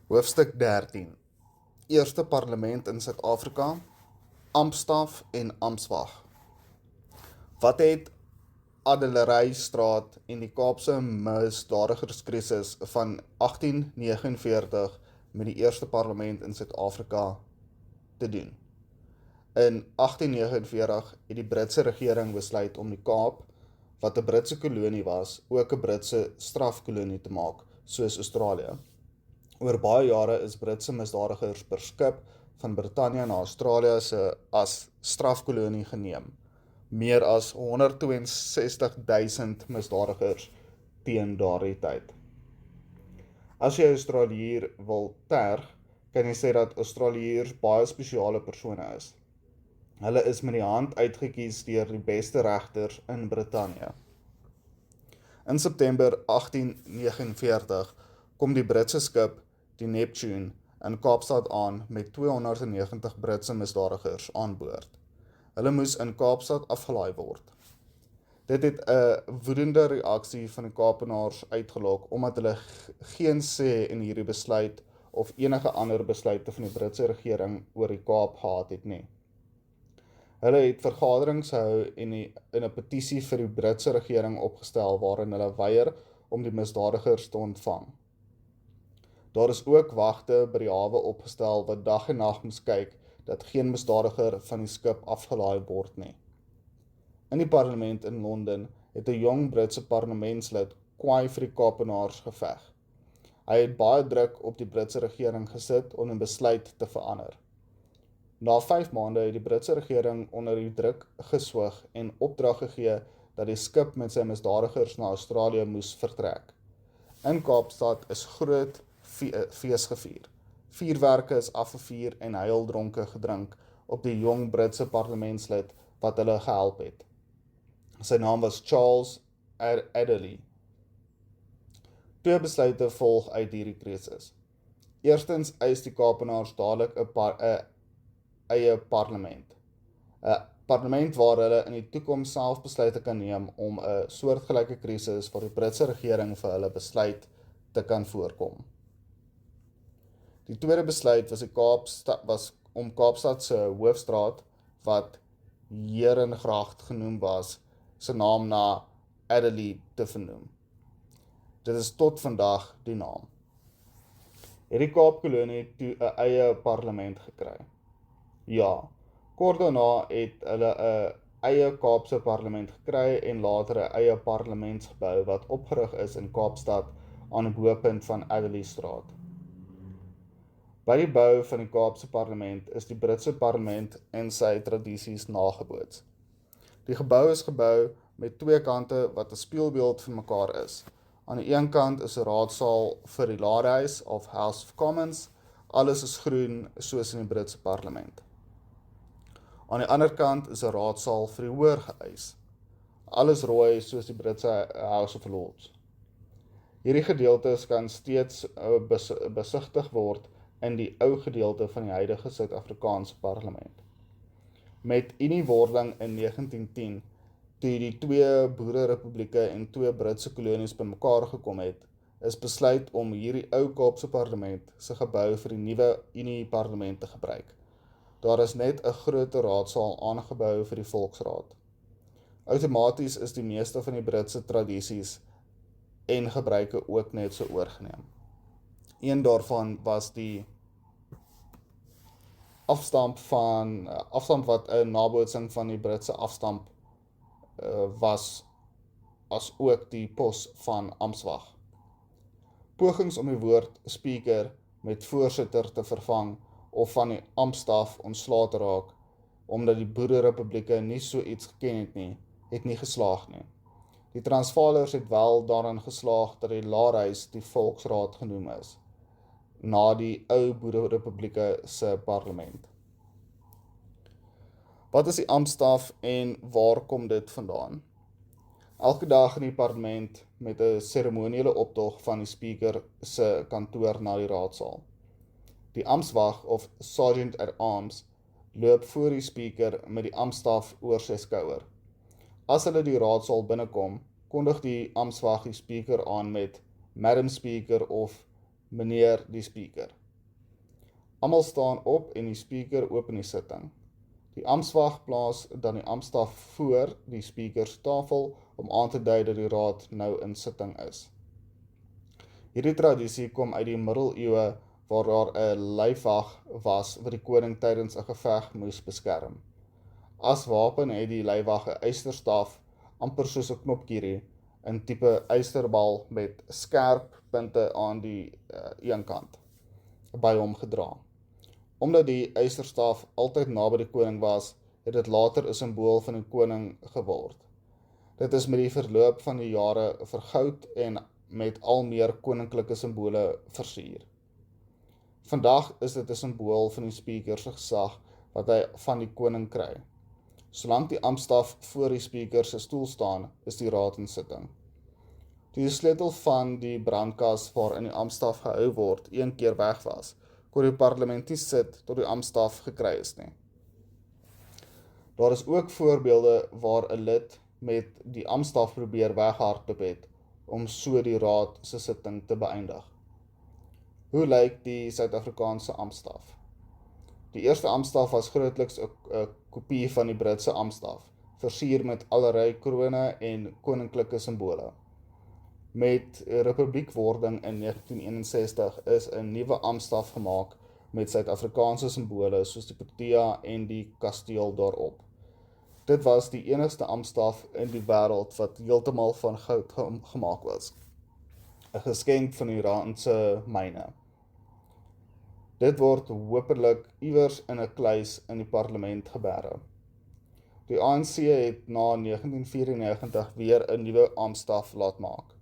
Hoofstuk 13. Eerste parlement in Suid-Afrika, amptstaf en amptswag. Wat het Adelerystraat en die Kaapse misdadigerskrisis van 1849 met die eerste parlement in Suid-Afrika te doen? In 1849 het die Britse regering besluit om die Kaap, wat 'n Britse kolonie was, ook 'n Britse strafkolonie te maak, soos Australië. Oor baie jare is Britse misdadigers per skip van Brittanje na Australië as strafkolonie geneem. Meer as 162.000 misdadigers teen daardie tyd. As jy Australiër wil terg, kan jy sê dat Australiërs baie spesiale persone is. Hulle is met die hand uitgekies deur die beste regters in Brittanje. In September 1849 kom die Britse skip, die Neptune, in Kaapstad aan met 290 Britse misdadigers aan boord. Hulle moes in Kaapstad afgelaai word. Dit het 'n woedende reaksie van die Kaapenaars uitgelok, omdat hulle geen sê in hierdie besluit of enige ander besluite van die Britse regering oor die Kaap gehad het nie. Hulle het vergaderings gehou en 'n petisie vir die Britse regering opgestel waarin hulle weier om die misdadigers te ontvang. Daar is ook wagte by die hawe opgestel wat dag en nag moes kyk dat geen misdadiger van die skip afgelaai word nie. In die parlement in Londen het 'n jong Britse parlementslid kwaai vir die Kaapenaars geveg. Hy het baie druk op die Britse regering gesit om 'n besluit te verander. Na 5 maande het die Britse regering onder die druk geswoeg en opdrag gegee dat die skip met sy misdadigers na Australië moes vertrek. In Kaapstad is groot fees gevier. Vuurwerke is afgevuur en heildronke gedrink op die jong Britse parlementslid wat hulle gehelp het. Sy naam was Charles Adderley. 2 besluite volg uit hierdie krisis. Eerstens eis die Kaapenaars dadelik 'n eie parlement. 'n Parlement waar hulle in die toekoms self besluite kan neem om 'n soortgelyke krisis waar die Britse regering vir hulle besluit te kan voorkom. Die tweede besluit was om Kaapstad se hoofstraat, wat Herengracht genoem was, sy naam na Adderley te vernoem. Dit is tot vandag die naam. Het die Kaapkolonie toe 'n eie parlement gekry? Ja, kort daarna het hulle 'n eie Kaapse parlement gekry en later 'n eie parlementsgebou wat opgerig is in Kaapstad aan die bopunt van Adderleystraat. By die bou van die Kaapse parlement is die Britse parlement en sy tradisies nageboots. Die gebou is gebou met 2 kante wat 'n spieelbeeld van mekaar is. Aan die een kant is 'n raadsaal vir die Laerhuis of House of Commons. Alles is groen soos in die Britse parlement. Aan die ander kant is 'n raadsaal vir die Hoërhuis. Alles rooi soos die Britse House of Lords. Hierdie gedeeltes kan steeds besigtig word in die ou gedeelte van die huidige Suid-Afrikaanse parlement. Met uniewording in 1910, toe die 2 boererepublieke en 2 Britse kolonies bymekaar gekom het, is besluit om hierdie ou Kaapse parlement se gebou vir die nuwe Unie-parlement te gebruik. Daar is net 'n groter raadsaal aangebou vir die Volksraad. Outomaties is die meeste van die Britse tradisies en gebruike ook net so oorgeneem. Een daarvan was die afstamp wat 'n nabootsing van die Britse afstamp was, as ook die pos van amptswag. Pogings om die woord speaker met voorsitter te vervang of van die amptstaf ontslae te raak, omdat die boererepublieke nie so iets geken het nie geslaag nie. Die Transvaalers het wel daarin geslaag dat die Laerhuis die Volksraad genoem is, na die ou boererepublieke se parlement. Wat is die amptstaf en waar kom dit vandaan? Elke dag in die parlement met 'n seremoniële optog van die speaker se kantoor na die raadsaal. Die amptswag of Sergeant at Arms loop voor die speaker met die amptstaf oor sy skouer. As hulle die raadsaal binnekom, kondig die amptswag die speaker aan met Madam Speaker of meneer die speaker. Almal staan op en die speaker open die sitting. Die amptswag plaas dan die amptstaf voor die speaker se tafel om aan te dui dat die raad nou in sitting is. Hierdie tradisie kom uit die middeleeue waar daar 'n lyfwag was wat die koning tydens 'n geveg moes beskerm. As wapen het die lyfwag 'n ysterstaf, amper soos 'n knopkierie, in tipe ysterbal met skerp punte aan die een kant by hom gedra. Omdat die ysterstaf altyd naby die koning was, het dit later 'n simbool van die koning geword. Dit is met die verloop van die jare vergoud en met al meer koninklike simbole versier. Vandag is dit 'n simbool van die speaker se gesag wat hy van die koning kry. Solank die amptstaf voor die speaker se stoel staan, is die raad in sitting. Toe die sleutel van die brandkas waarin die amptstaf gehou word een keer weg was, kon die parlement nie sit tot die amptstaf gekry is nie. Daar is ook voorbeelde waar 'n lid met die amptstaf probeer weghardloop het om so die raad se sitting te beëindig. Hoe lyk die Suid-Afrikaanse amptstaf? Die eerste amptstaf was grootliks 'n kopie van die Britse amptstaf, versier met allerlei krone en koninklike simbole. Met republiekwording in 1961 is 'n nuwe amptstaf gemaak met Suid-Afrikaanse simbole soos die protea en die kasteel daarop. Dit was die enigste amptstaf in die wêreld wat heeltemal van goud gemaak was, 'n geskenk van die Iraanse myne. Dit word hopelik iewers in 'n kluis in die parlement geberge. Die ANC het na 1994 weer 'n nuwe amptstaf laat maak.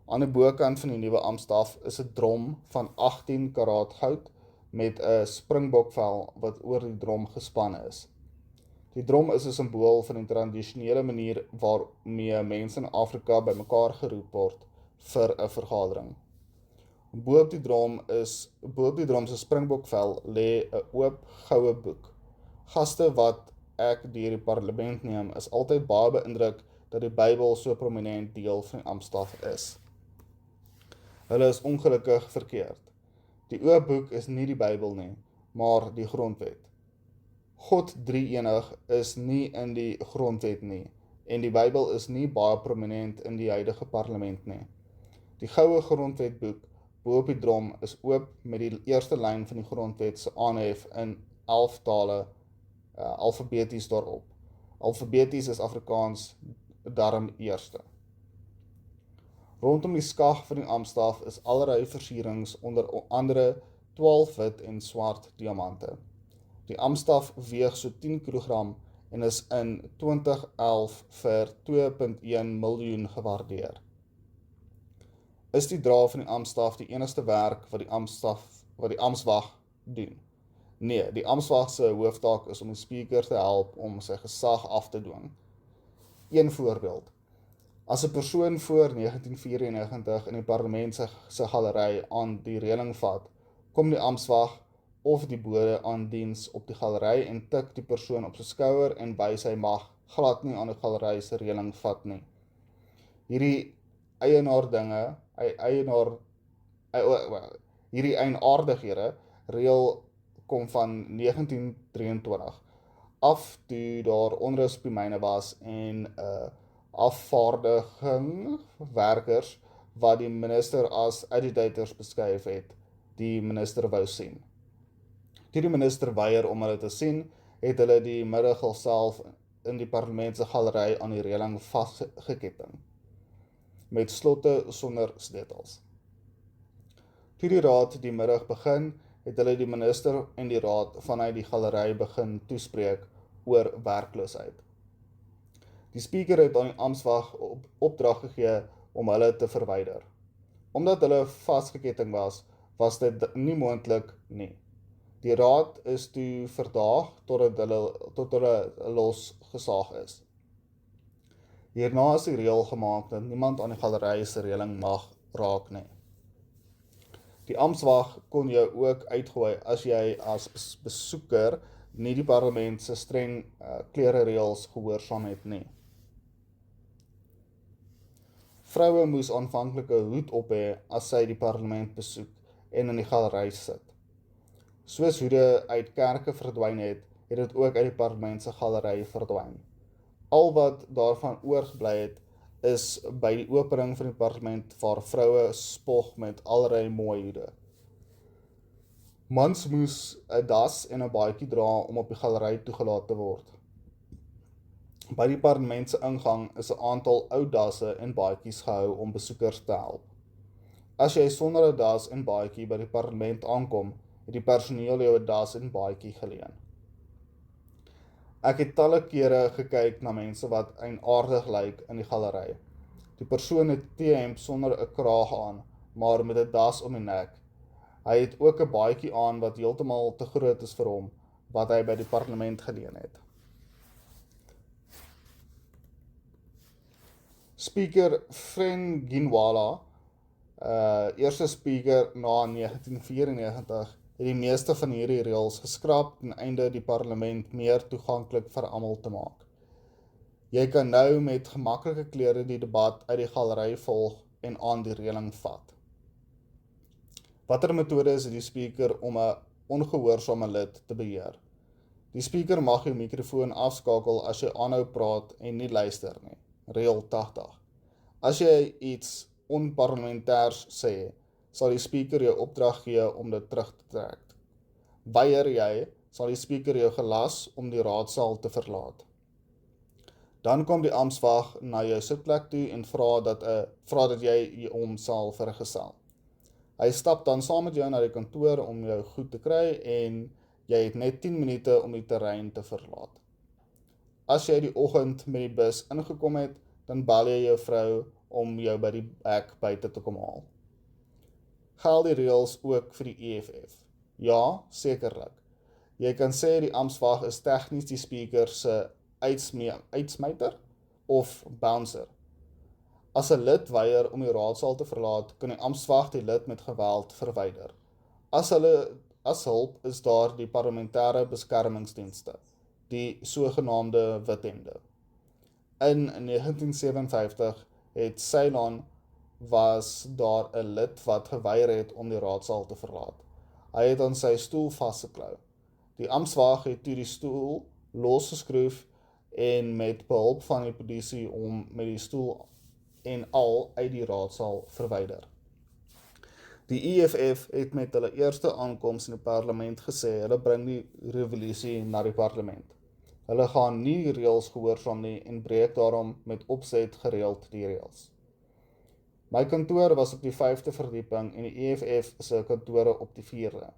Aan die bokant van die nuwe amptstaf is 'n drom van 18 karaat goud met 'n springbokvel wat oor die drom gespan is. Die drom is 'n simbool van die tradisionele manier waarmee mense in Afrika bymekaar geroep word vir 'n vergadering. Bo op die drom se springbokvel lê 'n oop goue boek. Gaste wat ek deur die parlement neem, is altyd baie beïndruk dat die Bybel so prominent deel van die amptstaf is. Hulle is ongelukkig verkeerd. Die oop boek is nie die Bybel nie, maar die grondwet. God drie-enig is nie in die grondwet nie, en die Bybel is nie baie prominent in die huidige parlement nie. Die goue grondwetboek bo op die drom is oop met die eerste lyn van die grondwet se aanhef in 11 tale alfabeties daarop. Alfabeties is Afrikaans darm eerste. Rondom die skag van die amptstaf is allerlei versierings, onder andere 12 wit en swart diamante. Die amptstaf weeg so 10 kg en is in 2011 vir 2,1 miljoen gewaardeer. Is die dra van die amptstaf die enigste werk wat die amptswag doen? Nee, die amptswag se hooftaak is om die speaker te help om sy gesag af te dwing. Een voorbeeld. As 'n persoon voor 1994 in die parlement se galery aan die reëling vat, kom die amptswag of die bode aan diens op die galery en tik die persoon op sy skouer en wys hy mag glad nie aan die galery se reëling vat nie. Hierdie eienaardighede reël kom van 1923 af toe daar onrus op die myne was en afvaardiging werkers wat die minister as agitators beskryf het, die minister wou sien. Toe die minister weier om hulle te sien, het hulle die middag self in die parlement se galery aan die reëling vasgeketting, met slotte sonder sleutels. Toe die raad die middag begin, het hulle die minister en die raad vanuit die galery begin toespreek oor werkloosheid. Die speaker het aan die amptswag opdrag gegee om hulle te verwyder. Omdat hulle vasgeketting was dit nie moontlik nie. Die raad is toe verdaag tot hulle losgesaag is. Hierna is die reël gemaak dat niemand aan die galery se reëling mag raak nie. Die amptswag kon jou ook uitgooi as jy as besoeker nie die parlement se streng klerereëls gehoorsaam het nie. Vroue moes aanvanklik 'n hoed op hê as sy die parlement besoek en in die galery sit. Soos hoede uit kerke verdwyn het dit ook uit die parlement se galery verdwyn. Al wat daarvan oorgebly het, is by die opening van die parlement waar vroue spog met allerlei mooi hoede. Mans moes 'n das en 'n baadjie dra om op die galery toegelaat te word. By die parlement se ingang is 'n aantal ou dasse en baadjies gehou om besoekers te help. As jy sonder 'n das en baadjie by die parlement aankom, het die personeel jou 'n das en baadjie geleen. Ek het talle kere gekyk na mense wat eienaardig lyk in die galery. Die persoon het T-hemp sonder 'n kraag aan, maar met 'n das om die nek. Hy het ook 'n baadjie aan wat heeltemal te groot is vir hom, wat hy by die parlement geleen het. Speaker Fren Ginwala, eerste speaker na 1994, het die meeste van hierdie reëls geskraap ten einde die parlement meer toeganklik vir almal te maak. Jy kan nou met gemaklike klere die debat uit die galery volg en aan die reëling vat. Watter metode is die speaker om 'n ongehoorsame lid te beheer? Die speaker mag jou mikrofoon afskakel as jy aanhou praat en nie luister nie. Reël 80. As jy iets onparlementêrs sê, sal die speaker jou opdrag gee om dit terug te trek. Weier jy, sal die speaker jou gelas om die raadsaal te verlaat. Dan kom die amptswag na jou sitplek toe en vra dat jy hom sal vergesel. Hy stap dan saam met jou na die kantoor om jou goed te kry en jy het net 10 minute om die terrein te verlaat. As jy die oggend met die bus ingekom het, dan bel jy jou vrou om jou by die hek buite te kom haal. Geld die reëls ook vir die EFF? Ja, sekerlik. Jy kan sê die amptswag is tegnies die speaker se uitsmyter of bouncer. As 'n lid weier om die raadsaal te verlaat, kan die amptswag die lid met geweld verwyder. As hulp is daar die parlementêre beskermingsdienste, die sogenaamde withemde. In 1957 het Ceylon was daar 'n lid wat geweier het om die raadsaal te verlaat. Hy het aan sy stoel vasgeklou. Die amptswag het toe die stoel losgeskroef en met behulp van die polisie om met die stoel en al uit die raadsaal verwyder. Die EFF het met hulle eerste aankoms in die parlement gesê hulle bring die revolusie na die parlement. Hulle gaan nie reëls gehoorsaam nie en breek daarom met opset gereeld die reëls. My kantoor was op die 5de verdieping en die EFF se kantore op die 4de.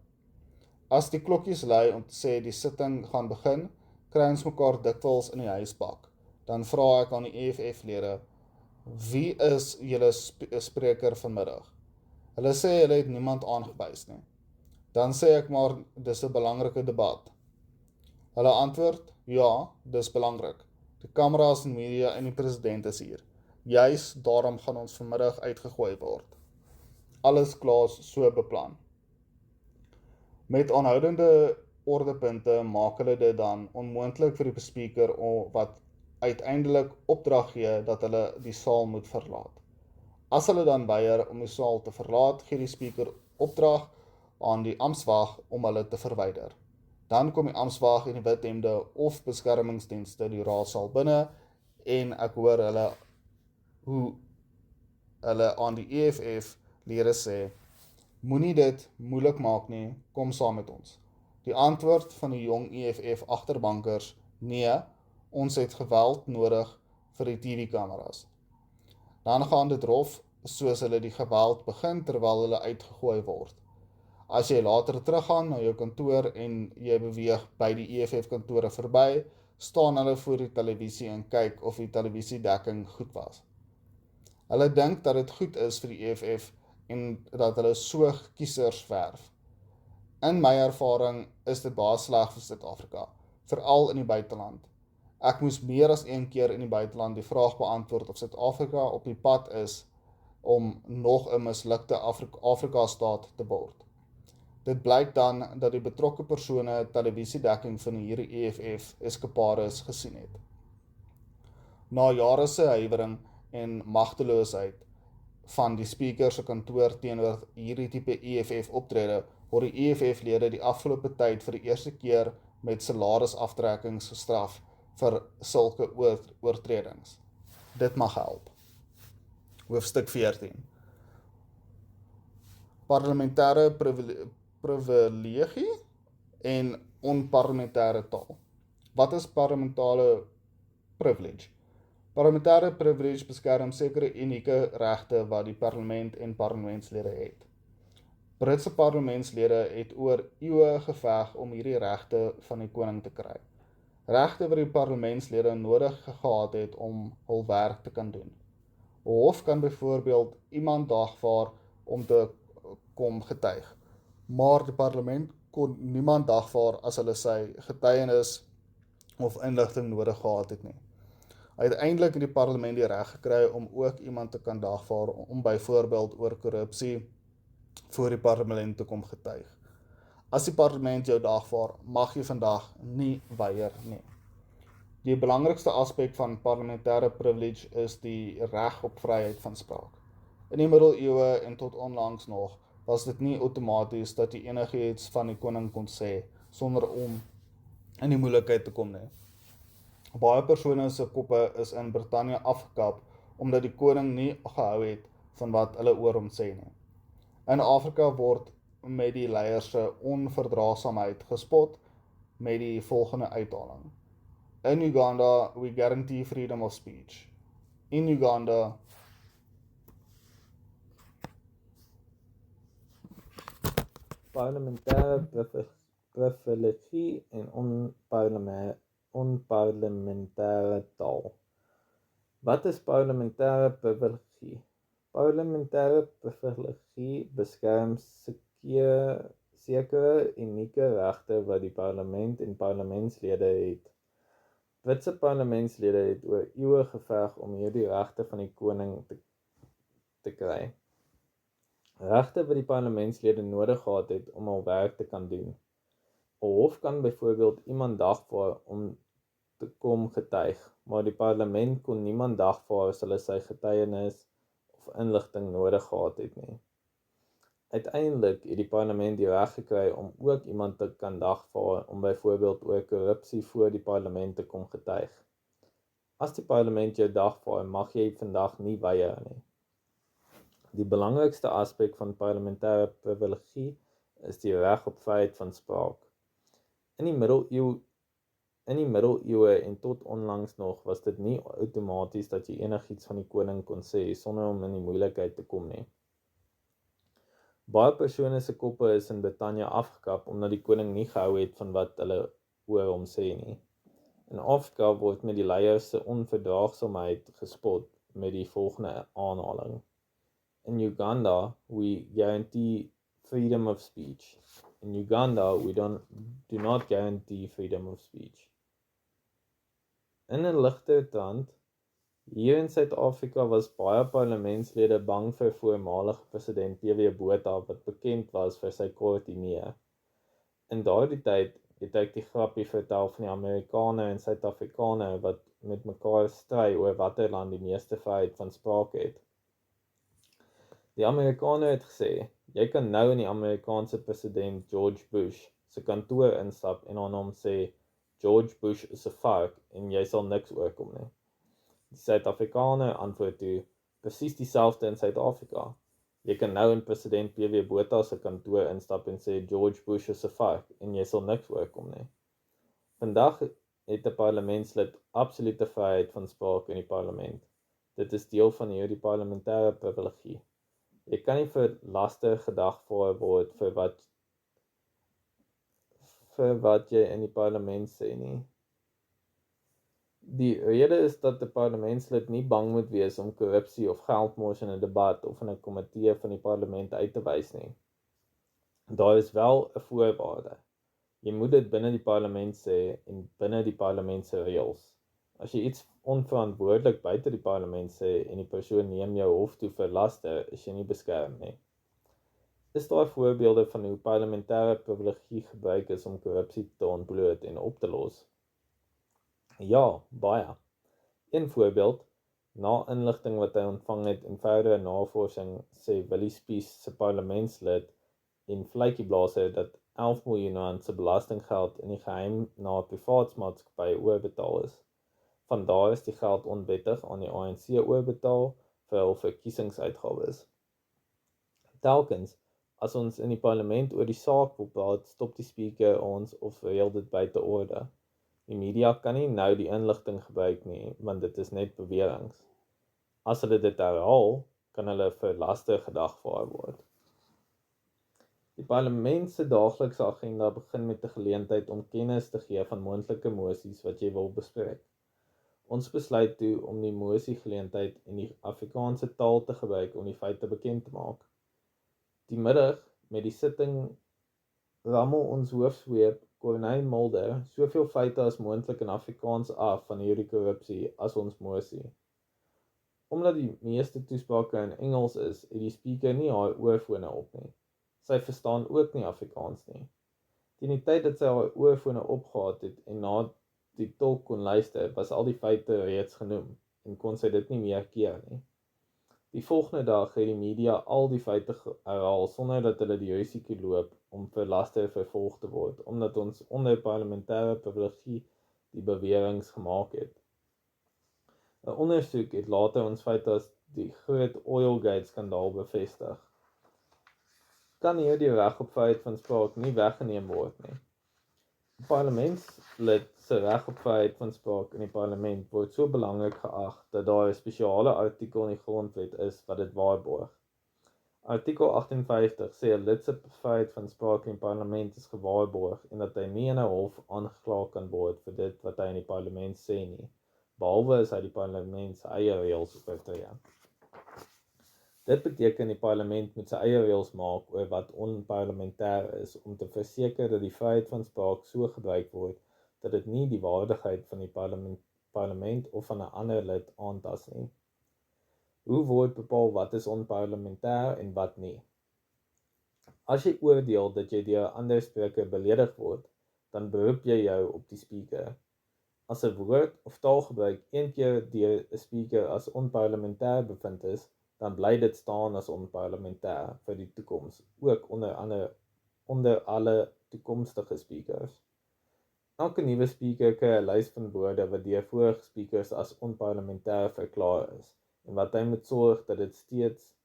As die klokkies lui om te sê die sitting gaan begin, kry ons mekaar dikwels in die huisbak. Dan vra ek aan die EFF-lede, wie is julle spreker vanmiddag? Hulle sê hulle het niemand aangewys nie. Dan sê ek maar, dis 'n belangrike debat. Hulle antwoord, ja, dis belangrik. Die kameras en media en die president is hier. Juis daarom gaan ons vanmiddag uitgegooi word. Alles klaar so beplan. Met aanhoudende ordepunte maak hulle dit dan onmoontlik vir die speaker wat uiteindelik opdrag gee dat hulle die saal moet verlaat. As hulle dan weier om die saal te verlaat, gee die speaker opdrag aan die amptswag om hulle te verwyder. Dan kom die amptswag en die withemde of beskermingsdienste die raadsaal binne en ek hoor hoe hulle aan die EFF lede sê, moenie dit moeilik maak nie, kom saam met ons. Die antwoord van die jong EFF agterbankers, nee, ons het geweld nodig vir die TV-kameras. Dan gaan dit rof soos hulle die geweld begin terwyl hulle uitgegooi word. As jy later teruggaan na jou kantoor en jy beweeg by die EFF kantore verby, staan hulle voor die televisie en kyk of die televisiedekking goed was. Hulle dink dat dit goed is vir die EFF en dat hulle so kiesers werf. In my ervaring is dit baie sleg vir Suid-Afrika, veral in die buiteland. Ek moes meer as een keer in die buiteland die vraag beantwoord of Suid-Afrika op die pad is om nog 'n mislukte Afrika-staat te word. Dit blyk dan dat die betrokke persone televisiedekking van hierdie EFF eskapares gesien het. Na jare se huiwering en magteloosheid van die speaker se kantoor teenoor hierdie tipe EFF optrede, word die EFF-lede die afgelope tyd vir die eerste keer met salarisaftrekkings gestraf vir sulke oortredings. Dit mag help. Hoofstuk 14. Parlementêre privilegie en onparlementêre taal. Wat is parlementêre privilege? Parlementêre privilege beskerm sekere unieke regte wat die parlement en parlementslede het. Britse parlementslede het oor eeue geveg om hierdie regte van die koning te kry. Regte wat die parlementslede nodig gehad het om hul werk te kan doen. 'n Hof kan byvoorbeeld iemand dagvaar om te kom getuig, maar die parlement kon niemand dagvaar as hulle sy getuienis of inligting nodig gehad het nie. Uiteindelik het die parlement die reg gekry om ook iemand te kan dagvaar om byvoorbeeld oor korrupsie voor die parlement te kom getuig. As die parlement jou dagvaar, mag jy vandag nie weier nie. Die belangrikste aspek van parlementêre privilege is die reg op vryheid van spraak. In die middeleeue en tot onlangs nog was dit nie outomaties dat jy enigiets van die koning kon sê sonder om in die moeilikheid te kom nie. Baie persone se koppe is in Brittanje afgekap omdat die koning nie gehou het van wat hulle oor hom sê nie. In Afrika word met die leiers se onverdraagsaamheid gespot met die volgende uithaling. In Uganda, we guarantee freedom of speech. In Uganda, parlementêre privilegie en onparlementêre taal. Wat is parlementêre privilegie? Parlementêre privilegie beskerm sekere unieke regte wat die parlement en parlementslede het. Britse parlementslede het oor eeue geveg om hierdie regte van die koning te kry. Regte wat die parlementslede nodig gehad het om hul werk te kan doen. 'n Hof kan byvoorbeeld iemand dagvaar om te kom getuig, maar die parlement kon niemand dagvaar as hulle sy getuienis of inligting nodig gehad het nie. Uiteindelik het die parlement die reg gekry om ook iemand te kan dagvaar om byvoorbeeld oor korrupsie voor die parlement te kom getuig. As die parlement jou dagvaar, mag jy vandag nie weier nie. Die belangrikste aspek van parlementêre privilegie is die reg op vryheid van spraak. In die middeleeue en tot onlangs nog was dit nie outomaties dat jy enigiets van die koning kon sê sonder om in die moeilikheid te kom nie. Baie persone se koppe is in Brittanje afgekap omdat die koning nie gehou het van wat hulle oor hom sê nie. In Afrika word met die leiers se onverdraagsaamheid gespot met die volgende aanhaling. In Uganda, we guarantee freedom of speech. In Uganda, we do not guarantee freedom of speech. In 'n ligter trant, hier in Suid-Afrika was baie parlementslede bang vir voormalige president P.W. Botha wat bekend was vir sy kort nee. In daardie tyd het ek die grappie vertel van die Amerikaner en Suid-Afrikaner wat met mekaar stry oor watter land die meeste vryheid van spraak het. Die Amerikaner het gesê, jy kan nou in die Amerikaanse president George Bush se kantoor instap en aan hom sê, George Bush is 'n vark en jy sal niks oorkom nie. Die Suid-Afrikaner antwoord toe, presies dieselfde in Suid-Afrika. Jy kan nou in president P.W. Botha se kantoor instap en sê, George Bush is 'n vark en jy sal niks oorkom nie. Vandag het 'n parlementslid absolute vryheid van spraak in die parlement. Dit is deel van hierdie parlementêre privilegie. Jy kan nie vir laster gedagvaar word vir wat jy in die parlement sê nie. Die rede is dat 'n parlementslid nie bang moet wees om korrupsie of geldmors in 'n debat of in 'n komitee van die parlement uit te wys nie. Daar is wel 'n voorwaarde. Jy moet dit binne die parlement sê en binne die parlement se reëls. As jy iets onverantwoordelik buite die parlement sê en die persoon neem jou hof toe vir laster, is jy nie beskerm nie. Is daar voorbeelde van hoe parlementêre privilegie gebruik is om korrupsie te ontbloot en op te los? Ja, baie. Een voorbeeld, Na inligting wat hy ontvang het eenvoudige navorsing sê Willie Spies se parlementslid en vletjieblaser dat 11 miljoen rand se belastinggeld in die geheim na 'n privaatsmaatskappy oorbetaal is. Vandaar is die geld onwettig aan die ANC oorbetaal vir hul verkiesingsuitgawes. Telkens, as ons in die parlement oor die saak wil praat, stop die spreker ons of reël dit buite orde. Die media kan nie nou die inligting gebruik nie, want dit is net beweringe. As hulle dit herhaal, kan hulle vir laster gedagvaar word. Die parlement se daaglikse agenda begin met 'n geleentheid om kennis te gee van moontlike mosies wat jy wil bespreek. Ons besluit toe om die mosiegeleentheid in die Afrikaanse taal te gebruik om die feite bekend te maak. Die middag met die sitting rammel ons hoofsweep Corneille Mulder soveel feite as moontlik in Afrikaans af van hierdie korrupsie as ons mosie. Omdat die meeste toesprake in Engels is, het die speaker nie haar oorfone op nie. Sy verstaan ook nie Afrikaans nie. Teen die tyd dat sy haar oorfone opgehad het en na die tolk kon luister, was al die feite reeds genoem en kon sy dit nie meer keer nie. Die volgende dag het die media al die feite herhaal sonder dat hulle die risiko loop om vir laster vervolg te word, omdat ons onder parlementêre privilegie die beweringe gemaak het. 'n Ondersoek het later ons feite as die groot Oilgate skandaal bevestig. Kan hierdie reg op vryheid van spraak nie weggeneem word nie. Die parlementslid se reg op vryheid van spraak in die parlement word so belangrik geag dat daar 'n spesiale artikel in die grondwet is wat dit waarborg. Artikel 58 sê 'n lid se vryheid van spraak in die parlement is gewaarborg en dat hy nie in 'n hof aangekla kan word vir dit wat hy in die parlement sê nie, behalwe as hy die parlement se eie reëls oortree. Dit beteken die parlement moet sy eie reëls maak oor wat onparlementêr is om te verseker dat die vryheid van spraak so gebruik word dat dit nie die waardigheid van die parlement of van 'n ander lid aantas nie. Hoe word bepaal wat is onparlementêr en wat nie? As jy oordeel dat jy deur 'n ander spreker beledig word, dan beroep jy jou op die spreker. As 'n woord of taalgebruik een keer deur 'n spreker as onparlementêr bevind is, dan bly dit staan as onparlementêr vir die toekoms, ook onder alle toekomstige speakers. Elke nuwe speaker kry 'n lys van woorde wat deur vorige speakers as onparlementêr verklaar is, en wat hy moet sorg dat dit steeds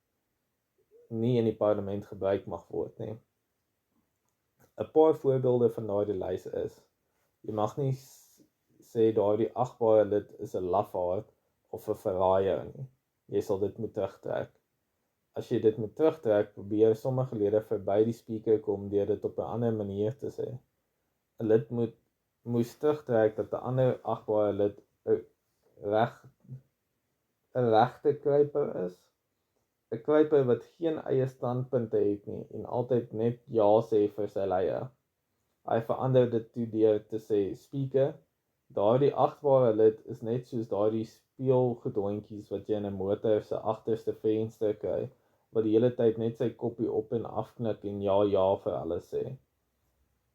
nie in die parlement gebruik mag word nie. 'n Paar voorbeelde van daardie lys is: jy mag nie sê daardie agbare lid is 'n lafaard of 'n verraaier nie. Jy sal dit moet terugtrek. As jy dit moet terugtrek, probeer sommige lede verby die speaker kom deur dit op 'n ander manier te sê. 'n Lid moes terugtrek dat 'n ander agbare lid 'n regte kruiper is. 'n Kruiper wat geen eie standpunte het nie en altyd net ja sê vir sy leier. Hy verander dit toe deur te sê: "Speaker, daardie agbare lid is net soos daardie speelgoedhondjies wat jy in 'n motor se agterste venster kry, wat die hele tyd net sy koppie op en afknik en ja vir alles sê."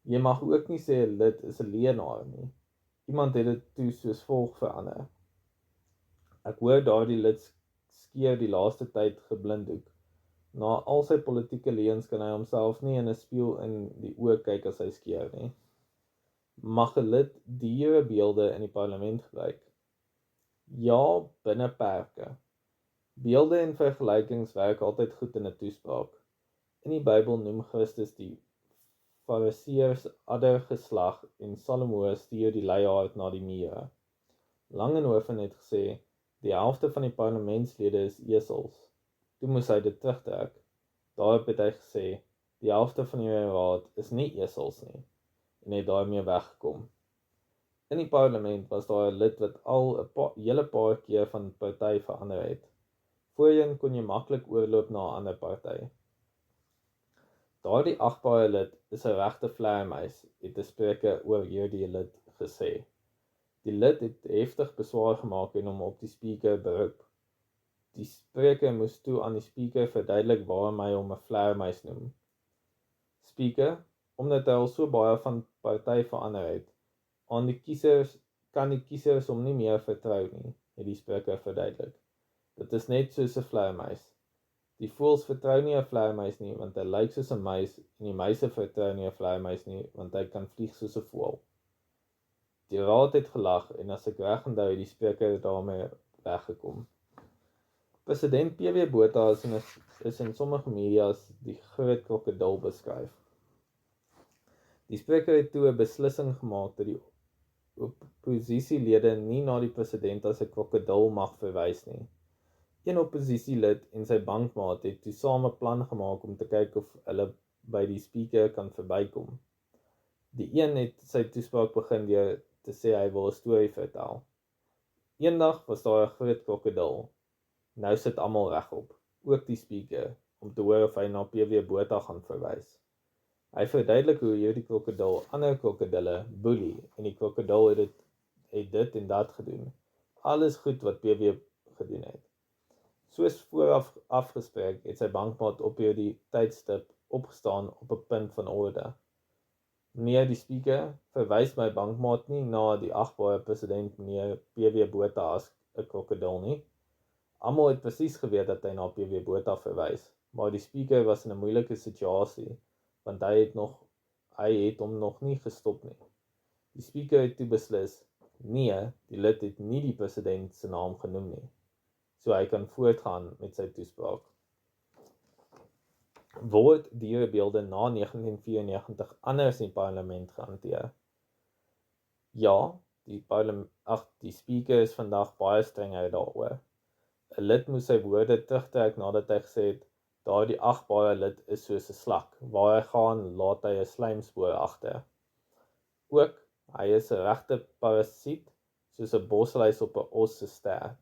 Jy mag ook nie sê 'n lid is 'n leienaar nie. Iemand het dit toe soos volg verander: "Ek hoor daardie lid skeer die laaste tyd geblinddoek. Na al sy politieke leuns kan hy homself nie in 'n spieël in die oë kyk as hy skeer nie." Mag 'n lid dierebeelde in die parlement gebruik? Ja, binne perke. Beelde en vergelykings werk altyd goed in 'n toespraak. In die Bybel noem Christus die Fariseërs addergeslag en Salomo stuur die leihaard na die mure. Langehoven het gesê, die helfte van die parlementslede is esels. Toe moes hy dit terugtrek. Daarop het hy gesê, die helfte van die raad is nie esels nie, en het daarmee weggekom. In die parlement was daar 'n lid wat al 'n hele paar keer van party verander het. Voorheen kon jy maklik oorloop na 'n ander party. Daardie agbare lid is 'n regte vleermuis, het 'n spreker oor hierdie lid gesê. Die lid het heftig beswaar gemaak en hom op die spreker beroep. Die spreker moes toe aan die spreker verduidelik waarom hy hom 'n vleermuis noem. Spreker, omdat hy al so baie van party verander het, kan die kiesers hom nie meer vertrou nie, het die spreker verduidelik. Dit is net soos 'n vleimuis. Die voëls vertrou nie 'n vleimuis nie, want hy lyk soos 'n muis, en die muise vertrou nie 'n vleimuis nie, want hy kan vlieg soos 'n voël. Die raad het gelag, en as ek reg onthou, het die spreker daarmee weggekom. President P.W. Botha is in sommige media's die groot krokodil beskryf. Die spreker het toe 'n beslissing gemaak dat die oppositielede nie na die president as 'n krokodil mag verwys nie. Een oppositielid en sy bankmaat het toe saam 'n plan gemaak om te kyk of hulle by die speaker kan verbykom. Die een het sy toespraak begin deur te sê hy wil 'n storie vertel. Eendag was daar 'n groot krokodil. Nou sit almal regop, ook die speaker, om te hoor of hy na P.W. Botha gaan verwys. Hy verduidelik hoe hierdie krokodil ander krokodille boelie, en die krokodil het dit en dat gedoen. Alles goed wat P.W. gedoen het. Soos vooraf afgespreek, het sy bankmaat op hierdie tydstip opgestaan op 'n punt van orde. Meneer die speaker, verwys my bankmaat nie na die agbare president meneer P.W. Botha as 'n krokodil nie. Almal het presies geweet dat hy na P.W. Botha verwys, maar die speaker was in 'n moeilike situasie, want hy het hom nog nie gestop nie. Die speaker het toe beslis, nee, die lid het nie die president se naam genoem nie, so hy kan voortgaan met sy toespraak. Word dierebeelde na 1994 anders in die parlement gehanteer? Ja, die speaker is vandag baie strenger daaroor. 'n Lid moes sy woorde terugtrek nadat hy gesê het, daardie agbare lid is soos 'n slak, waar hy gaan, laat hy 'n slijmspoor agter. Ook, hy is 'n regte parasiet, soos 'n bosluis op 'n os se stert.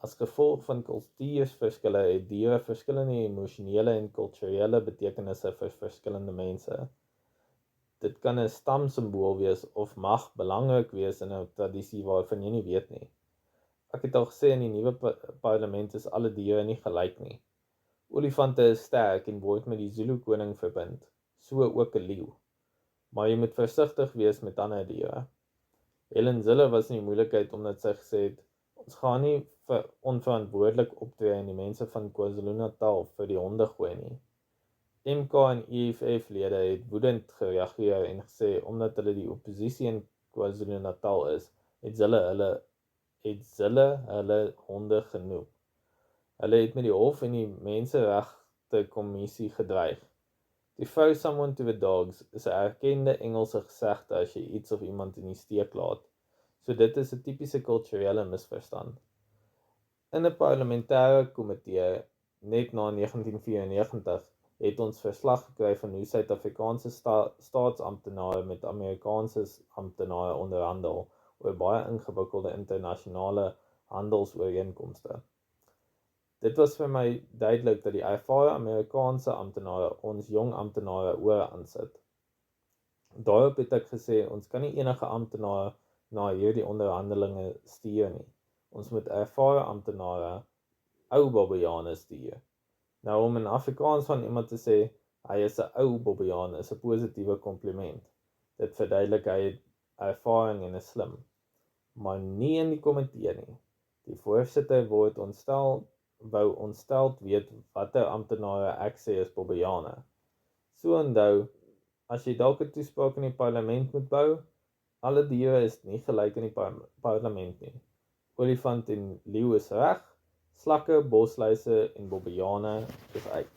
As gevolg van kultuurverskille het diere verskillende emosionele en kulturele betekenisse vir verskillende mense. Dit kan 'n stamsimbool wees of mag belangrik wees in 'n tradisie waarvan jy nie weet nie. Ek het al gesê in die nuwe parlement is alle diere nie gelyk nie. Olifante is sterk en word met die Zulu koning verbind, so ook 'n leeu. Maar jy moet versigtig wees met ander diere. Helen Zille was in die moeilikheid omdat sy gesê het, ons gaan nie onverantwoordelik optree en die mense van KwaZulu-Natal vir die honde gooi nie. MK en EFF lede het woedend gereageer en gesê omdat hulle die oppositie in KwaZulu-Natal is, het Zille hulle honde genoem. Hulle het met die hof en die menseregte kommissie gedreig. To throw someone to the dogs is 'n erkende Engelse gesegde as jy iets of iemand in die steek laat. So dit is 'n tipiese kulturele misverstand. In 'n parlementêre komitee net na 1994 het ons verslag gekry van hoe Suid-Afrikaanse staatsamptenare met Amerikaanse amptenare onderhandel oor baie ingewikkelde internasionale handelsooreenkomste. Dit was vir my duidelik dat die ervare Amerikaanse amptenare ons jong amptenare ore aansit. Daarop het ek gesê, ons kan nie enige amptenare na hierdie onderhandelinge stuur nie. Ons moet ervare amptenare, ou Bobbejane stuur. Nou om in Afrikaans van iemand te sê, hy is 'n ou Bobbejaan, is 'n positiewe kompliment. Dit verduidelik hy het ervaring en is slim. Maar nie in die komitee nie. Die voorsitter wou ontsteld weet watter amptenare ek sê is Bobbejane. So onthou, as jy dalk 'n toespraak in die parlement moet bou, alle diere is nie gelyk in die parlement nie. Olifant en leeu is reg, slakke, bosluise en Bobbejane is uit.